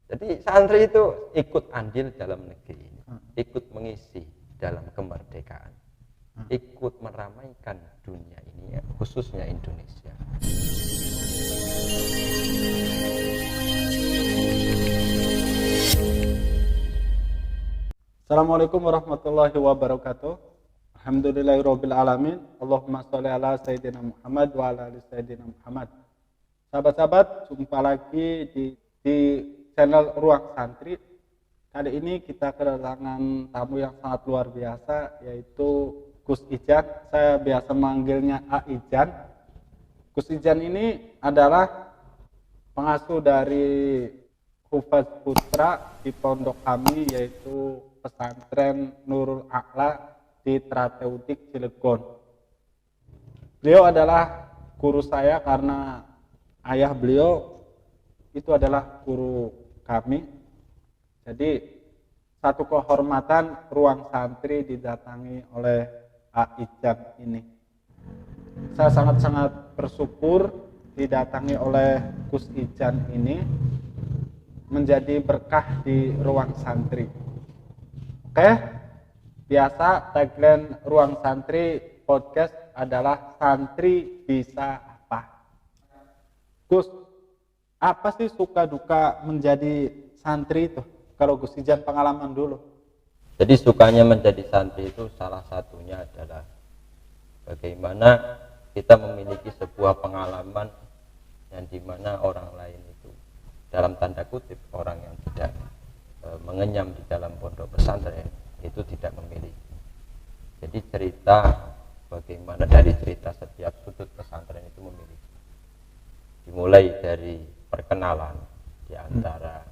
Jadi santri itu ikut andil dalam negeri ini, ikut mengisi dalam kemerdekaan, ikut meramaikan dunia ini, khususnya Indonesia. Assalamualaikum warahmatullahi wabarakatuh. Alhamdulillahirabbil alamin. Allahumma sholli ala sayyidina Muhammad wa ala ali sayyidina Muhammad. Sahabat-sahabat, jumpa lagi di channel Ruang Santri. Kali ini kita kedatangan tamu yang sangat luar biasa, yaitu Gus Ijan. Saya biasa manggilnya A Ijan. Gus Ijan ini adalah pengasuh dari Hufaz Putra di pondok kami, yaitu pesantren Nurul A'la di Trateutik Cilegon. Beliau adalah guru saya karena ayah beliau itu adalah guru kami. Jadi satu kehormatan Ruang Santri didatangi oleh A Ijan ini. Saya sangat-sangat bersyukur didatangi oleh Gus Ijan ini, menjadi berkah di Ruang Santri. Oke, biasa tagline Ruang Santri podcast adalah santri bisa apa. Gus, apa sih suka duka menjadi santri itu? Kalau Gus Ijan pengalaman dulu. Jadi sukanya menjadi santri itu salah satunya adalah bagaimana kita memiliki sebuah pengalaman yang dimana orang lain itu, dalam tanda kutip, orang yang tidak mengenyam di dalam pondok pesantren itu tidak memiliki. Jadi cerita bagaimana dari cerita setiap sudut pesantren itu memiliki, dimulai dari perkenalan di antara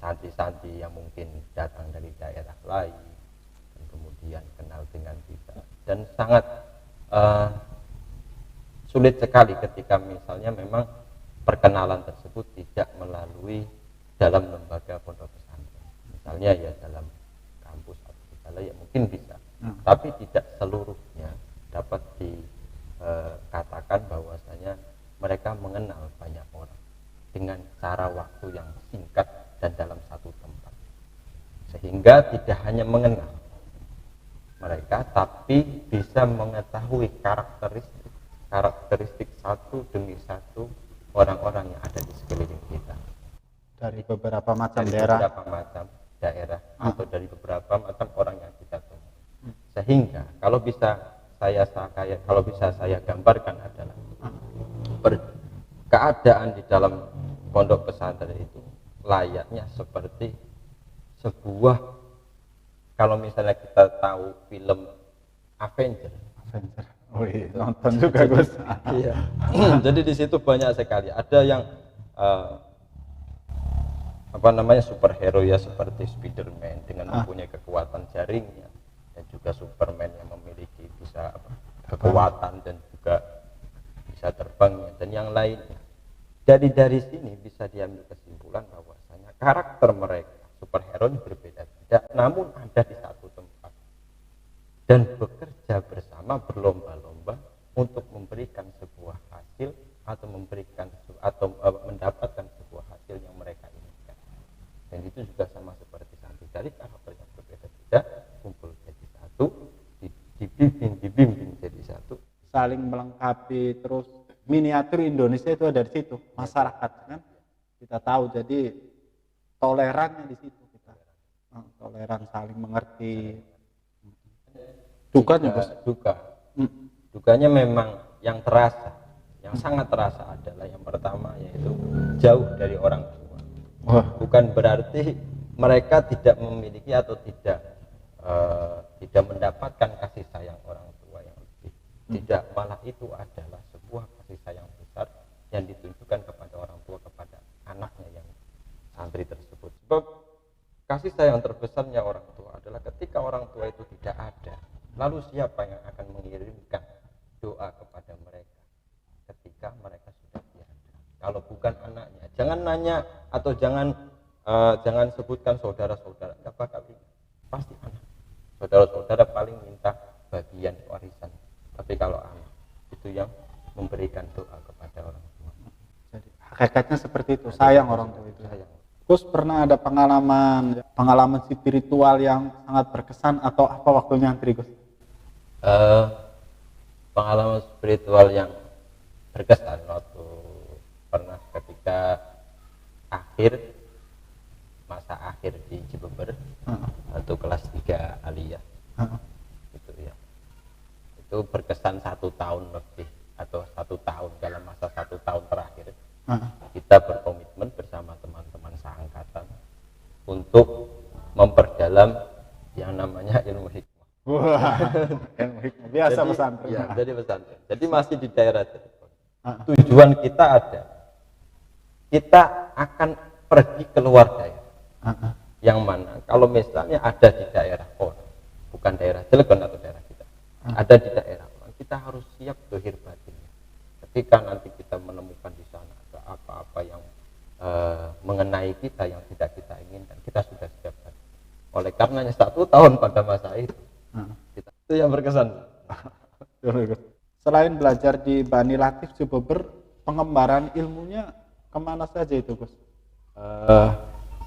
santri-santri yang mungkin datang dari daerah lain, dan kemudian kenal dengan kita, dan sangat sulit sekali ketika misalnya memang perkenalan tersebut tidak melalui dalam lembaga pondok pesantren, misalnya ya dalam kampus atau misalnya ya mungkin bisa, tapi tidak seluruhnya dapat dikatakan bahwasanya mereka mengenal banyak orang dengan cara waktu yang singkat dan dalam satu tempat, sehingga tidak hanya mengenal mereka tapi bisa mengetahui karakteristik satu demi satu orang-orang yang ada di sekeliling kita, Dari beberapa macam dari daerah. beberapa macam daerah atau dari beberapa macam orang yang kita temui. Sehingga kalau bisa saya gambarkan adalah keadaan di dalam pondok pesantren itu layaknya seperti sebuah, kalau misalnya kita tahu film Avenger. Oh iya, nonton juga Gus. Iya. Jadi di situ banyak sekali. Ada yang superhero ya, seperti Spiderman dengan mempunyai kekuatan jaringnya, dan juga Superman yang memiliki bisa kekuatan dan juga bisa terbangnya, dan yang lainnya. Dari sini bisa diambil kesimpulan bahwasanya karakter mereka superhero ini berbeda-beda, namun ada di satu tempat dan bekerja bersama, berlomba-lomba untuk memberikan sebuah hasil atau mendapatkan sebuah hasil yang mereka inginkan. Dan itu juga sama seperti santri, dari karakter yang berbeda-beda kumpul jadi satu, dibimbing jadi satu, Saling melengkapi. Terus miniatur Indonesia itu ada di situ, masyarakat kan kita tahu, jadi tolerannya di situ kita, toleran, saling mengerti. Dukanya Gus? Dukanya memang yang terasa, yang sangat terasa adalah yang pertama, yaitu jauh dari orang tua. Bukan berarti mereka tidak memiliki atau tidak mendapatkan kasih sayang orang tua yang lebih. Tidak, malah itu adalah sebuah kasih sayang besar yang ditunjukkan kepada orang tua kepada anaknya yang santri tersebut. Sebab kasih sayang terbesarnya orang tua adalah ketika orang tua itu tidak ada, lalu siapa yang akan mengirimkan doa kepada mereka ketika mereka sudah tiada? Kalau bukan anaknya. Jangan nanya atau jangan sebutkan saudara-saudara, enggak bakal ingat. Pasti anak. Saudara-saudara paling minta bagian warisan. Tapi kalau anak itu yang memberikan doa kepada orang tua. Jadi Hakikatnya seperti itu, sayang orang tua itu. Sayang. Terus pernah ada pengalaman spiritual yang sangat berkesan atau apa waktu nyantri, Gus? Pengalaman spiritual yang berkesan waktu pernah ketika masa akhir di Jember untuk kelas 3 aliyah gitu ya. Itu berkesan 1 tahun lebih atau 1 tahun dalam masa 1 tahun terakhir kita berkomitmen bersama teman-teman seangkatan untuk memperdalam yang namanya ilmu hikmah. Wah, ilmu hikmah biasa pesantren. Ya, jadi pesantren. Jadi masih di daerah Cirebon. Tujuan kita ada, kita akan pergi keluar daerah. Yang mana kalau misalnya ada di daerah orang, bukan daerah Cilegon atau daerah kita, ada di daerah orang, kita harus siap dohir batinnya. Ketika nanti kita menemukan di sana ada apa-apa yang mengenai kita yang tidak kita inginkan, kita sudah siap. Oleh karenanya 1 tahun pada masa itu, itu yang berkesan. Selain belajar di Bani Latif Cibeber, pengembaraan ilmunya kemana saja itu, Gus?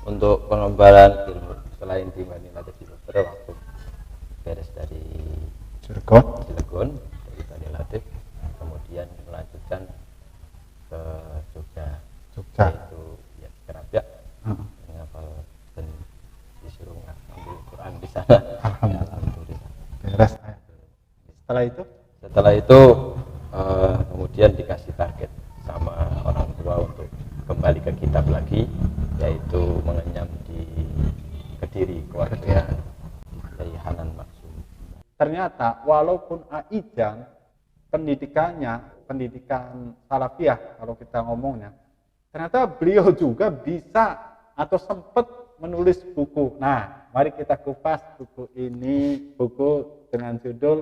Untuk pengembaraan ilmu selain di Bani Latif Cibeber, waktu beres dari Cilegon dari Bani Latif, kemudian melanjutkan ke Jogja. Yaitu ya Kerapia, menghafal dan disuruh ngambil Quran di sana. Alhamdulillah. Beres. Setelah itu kemudian dikasih target sama orang tua untuk kembali ke kitab lagi, yaitu mengenyam di Kediri, keluarga dari Hanan Maksum. Ternyata walaupun Aijan pendidikan salafiyah kalau kita ngomongnya, ternyata beliau juga bisa atau sempat menulis buku. Nah, mari kita kupas buku ini, buku dengan judul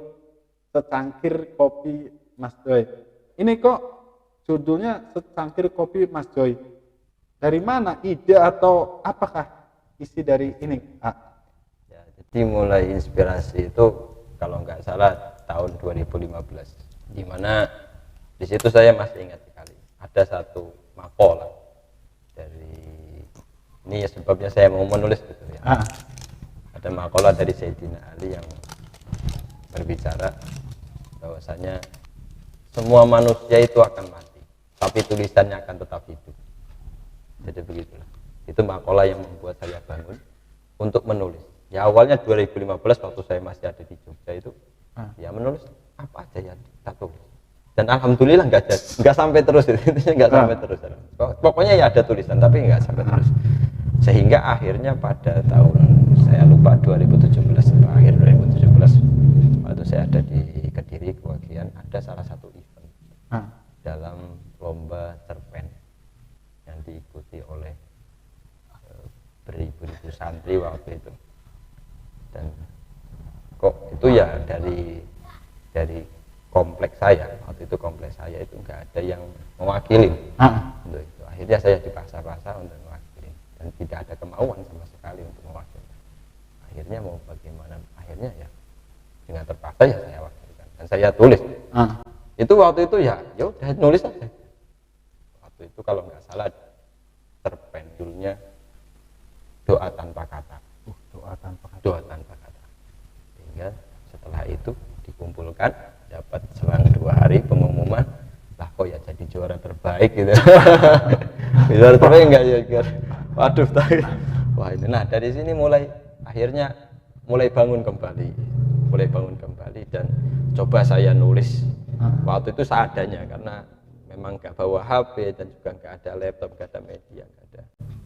Secangkir Kopi Mas Joy. Ini kok judulnya Secangkir Kopi Mas Joy. Dari mana ide atau apakah isi dari ini? Ya, jadi mulai inspirasi itu kalau nggak salah tahun 2015, di mana di situ saya masih ingat sekali ada satu makalah dari ini ya sebabnya saya mau menulis gitu ya. Ada makalah dari Sayyidina Ali yang berbicara bahwasanya semua manusia itu akan mati, tapi tulisannya akan tetap hidup. Jadi begitulah. Itu makalah yang membuat saya bangun untuk menulis. Ya awalnya 2015 waktu saya masih ada di Jogja itu, ya menulis apa aja ya kita tulis. Dan alhamdulillah nggak sampai terus itu, nggak sampai terus. Pokoknya ya ada tulisan tapi nggak sampai terus. Sehingga akhirnya pada tahun saya lupa 2017 atau akhir 2017 waktu saya ada di Kediri kewakilan ada salah satu event dalam lomba cerpen yang diikuti oleh beribu-ribu santri waktu itu. Dan kok itu ya dari kompleks saya waktu itu, kompleks saya itu nggak ada yang mewakili untuk itu. Akhirnya saya dipaksa-paksa untuk mewakili dan tidak ada kemauan sama sekali untuk mewakili. Akhirnya mau bagaimana, akhirnya ya dengan terpaksa ya saya wakilkan dan saya tulis. Itu waktu itu ya udah nulis aja. Waktu itu kalau nggak salah cerpen judulnya Doa Tanpa Kata. Doa tanpa kata. Sehingga setelah itu dikumpulkan, dapat selang 2 hari pengumuman, lah kok ya jadi juara terbaik gitu. Juara terbaik enggak ya? Waduh, wah ini. Nah dari sini akhirnya mulai bangun kembali dan coba saya nulis. Waktu itu seadanya karena memang nggak bawa HP dan juga nggak ada laptop, nggak ada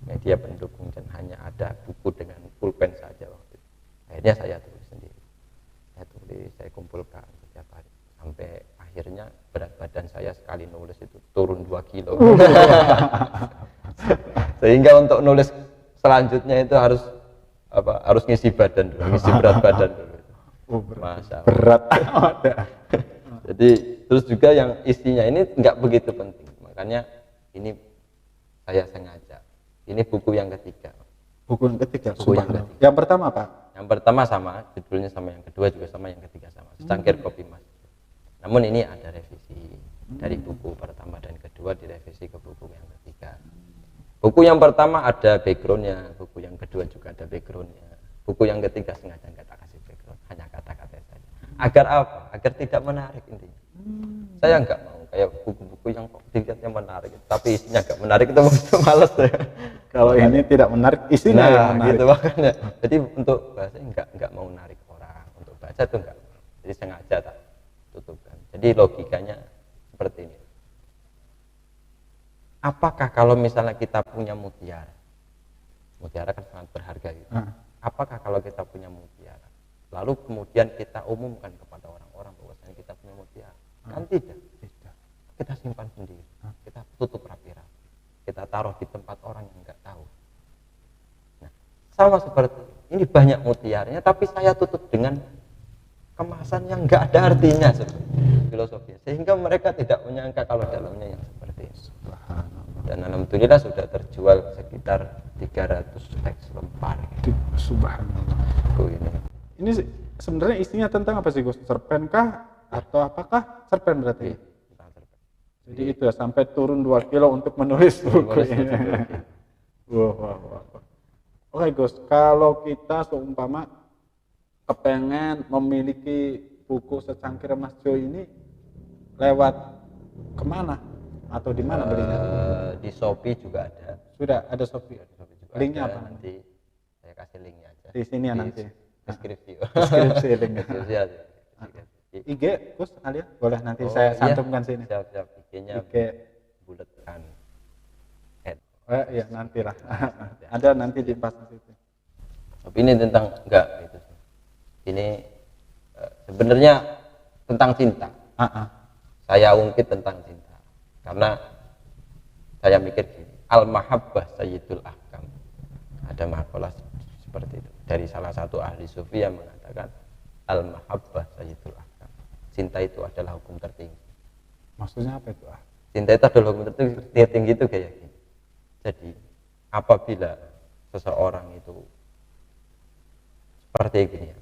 media pendukung dan hanya ada buku dengan pulpen saja waktu itu. Akhirnya saya tulis sendiri. Saya kumpulkan setiap hari sampai akhirnya berat badan saya sekali nulis itu turun 2 kilo. Sehingga untuk nulis selanjutnya itu harus ngisi badan dulu, ngisi berat badan dulu. Masa berat. Jadi terus juga yang isinya ini nggak begitu penting, makanya ini saya sengaja. Ini buku yang ketiga. Buku yang ketiga. Yang pertama apa? Yang pertama sama, judulnya sama, yang kedua juga sama, yang ketiga sama. Secangkir Kopi Mas. Namun ini ada revisi dari buku pertama dan kedua direvisi ke buku yang ketiga. Buku yang pertama ada backgroundnya, buku yang kedua juga ada backgroundnya, buku yang ketiga sengaja nggak tak kasih background, hanya kata-kata saja. Agar apa? Agar tidak menarik intinya. Saya nggak mau kayak buku-buku yang kok dilihatnya menarik, tapi isinya nggak menarik, itu males ya. Kalau ini tidak menarik, isinya yang menarik. Gitu makanya. Jadi untuk bahasa nggak mau menarik orang, untuk baca tuh nggak. Jadi sengaja tak tutupkan. Jadi logikanya seperti ini. Apakah kalau misalnya kita punya mutiara, mutiara kan sangat berharga gitu. Apakah kalau kita punya mutiara, lalu kemudian kita umumkan kepada orang-orang bahwasanya kita punya mutiara? Kan tidak. Kita simpan sendiri, kita tutup rapi-rapi, kita taruh di tempat orang yang nggak tahu. Nah, sama seperti ini, banyak mutiaranya, tapi saya tutup dengan kemasan yang nggak ada artinya filosofinya, sehingga mereka tidak menyangka kalau dalamnya yang seperti ini. Dan alhamdulillah sudah terjual sekitar 300 X lembar. Subhanallah. Ini sebenarnya isinya tentang apa sih Gus? Cerpen kah atau apakah? Cerpen berarti. Tentang cerpen. Jadi itu ya, sampai turun 2 kilo untuk menulis buku ini. Wah. Oke Gus, kalau kita seumpama kepengen memiliki buku secangkir Mas Jo ini, lewat kemana atau di mana belinya? Di Shopee juga ada. Sudah ada Shopee. Linknya apa? Nanti saya kasih linknya aja. Di sini ya nanti. Deskripsi. Deskripsi linknya. Deskripsi aja. IG Gus Alia, boleh nanti saya cantumkan sini. Siap. IG-nya bulatkan. Iya nantilah. Ada nanti di pas situ. Tapi ini tentang enggak itu. Ini sebenarnya tentang cinta. Saya ungkit tentang cinta karena saya mikir gini, al-mahabbah sayyidul ahkam. Ada makalah seperti itu dari salah satu ahli sufi yang mengatakan al-mahabbah sayyidul ahkam. Cinta itu adalah hukum tertinggi. Maksudnya apa itu? Cinta itu adalah hukum tertinggi itu kayak gini. Jadi apabila seseorang itu seperti gini ya,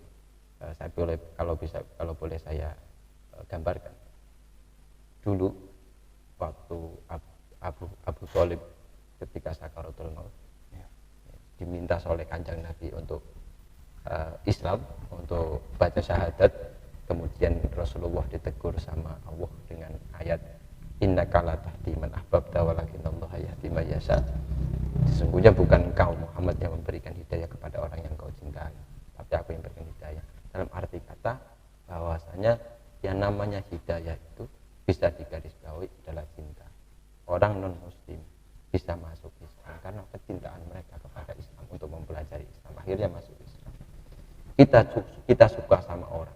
saya boleh kalau boleh saya gambarkan. Dulu waktu Abu Thalib ketika sakaratul maut diminta oleh Kanjeng Nabi untuk Islam, untuk baca syahadat, kemudian Rasulullah ditegur sama Allah dengan ayat innaka la tahdi man ahbabta walakinallaha yahdi man yasha. Sesungguhnya bukan engkau Muhammad yang memberikan hidayah kepada orang yang kau cintai, tapi aku yang memberikan hidayah. Dalam arti kata bahwasanya yang namanya hidayah itu bisa digarisbawahi adalah cinta. Orang non muslim bisa masuk Islam karena kecintaan mereka kepada Islam, untuk mempelajari Islam, akhirnya masuk Islam. Kita suka sama orang,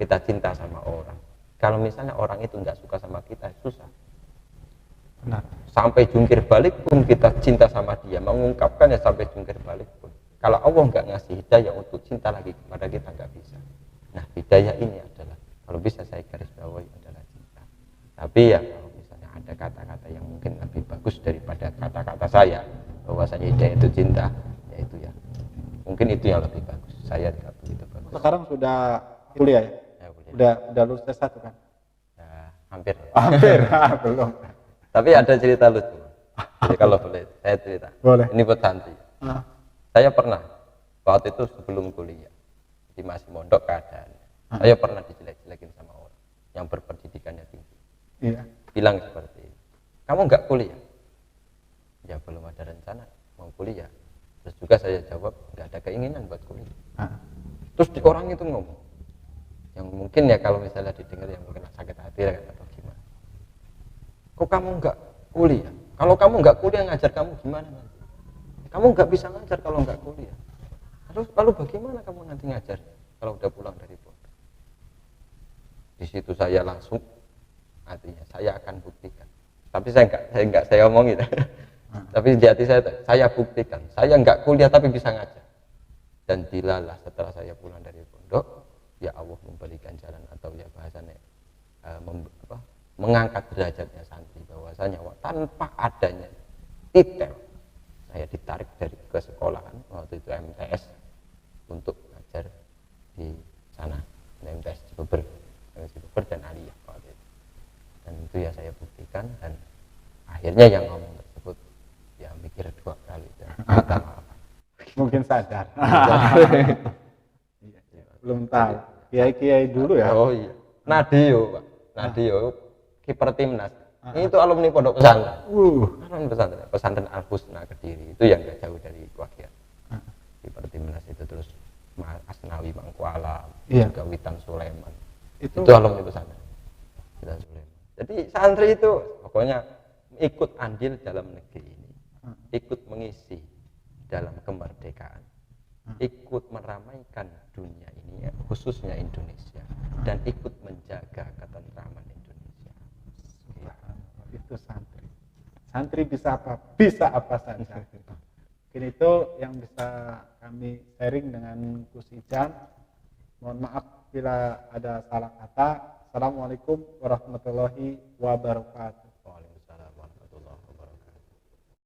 kita cinta sama orang. Kalau misalnya orang itu nggak suka sama kita, susah. Benar. Sampai jungkir balik pun kita cinta sama dia, mengungkapkannya sampai jungkir balik pun. Kalau Allah nggak ngasih hidayah untuk cinta lagi kepada kita, nggak bisa. Nah, hidayah ini adalah, kalau bisa saya garis bawahi, adalah cinta. Tapi ya kalau misalnya ada kata-kata yang mungkin lebih bagus daripada kata-kata saya, bahwasanya hidayah itu cinta, yaitu ya mungkin itu yang lebih bagus. Saya tidak begitu bagus. Sekarang sudah kuliah ya? Udah lulus S1 kan? Ya, hampir. Belum. Tapi ada cerita lucu. Jadi kalau boleh saya cerita. Boleh. Ini buat Santi. Saya pernah waktu itu sebelum kuliah, di masih mondok keadaannya. Saya pernah dijelek-jelekin sama orang yang berpendidikannya tinggi. Iya. Bilang seperti ini, kamu nggak kuliah? Ya belum ada rencana mau kuliah. Terus juga saya jawab nggak ada keinginan buat kuliah. Terus orang itu ngomong, yang mungkin ya kalau misalnya didengar yang mungkin sakit hati atau gimana. Kok kamu nggak kuliah? Kalau kamu nggak kuliah, ngajar kamu gimana nanti? Kamu nggak bisa ngajar kalau nggak kuliah. Lalu bagaimana kamu nanti ngajar kalau udah pulang dari pondok? Di situ saya langsung, artinya saya akan buktikan. Tapi saya omongin. Tapi di hati saya buktikan. Saya nggak kuliah tapi bisa ngajar. Dan dilalah setelah saya pulang dari pondok, ya Allah memberikan jalan, atau ya bahasanya mengangkat derajatnya santri, bahwasanya tanpa adanya titel saya ditarik dari ke sekolahan waktu itu MTS untuk ngajar di sana, MTS Cibeber dan Aliyah waktu itu. Dan dan itu ya saya buktikan, dan akhirnya yang ngomong tersebut ya mikir 2 kali dan minta maaf. Mungkin sadar. Belum tahu. Kiai-kiai dulu ya. Oh iya, Nadio Pak, Nadio kiper timnas. Itu alumni pondok pesantren. Alumni pesantren Al Husna Kediri, itu yang gak jauh dari Wagian. Kiper timnas itu, terus Asnawi Mangkualam, juga Witan Sulaiman. Itu alumni pesantren. Witan Sulaiman. Jadi santri itu pokoknya ikut andil dalam negeri ini, ikut mengisi dalam kemerdekaan, ikut meramaikan dunia ini, khususnya Indonesia, dan ikut menjaga ketentraman Indonesia. Itu santri. Santri bisa apa? Bisa apa saja. Mungkin itu yang bisa kami sharing dengan Gus Ijan. Mohon maaf bila ada salah kata. Assalamualaikum warahmatullahi wabarakatuh.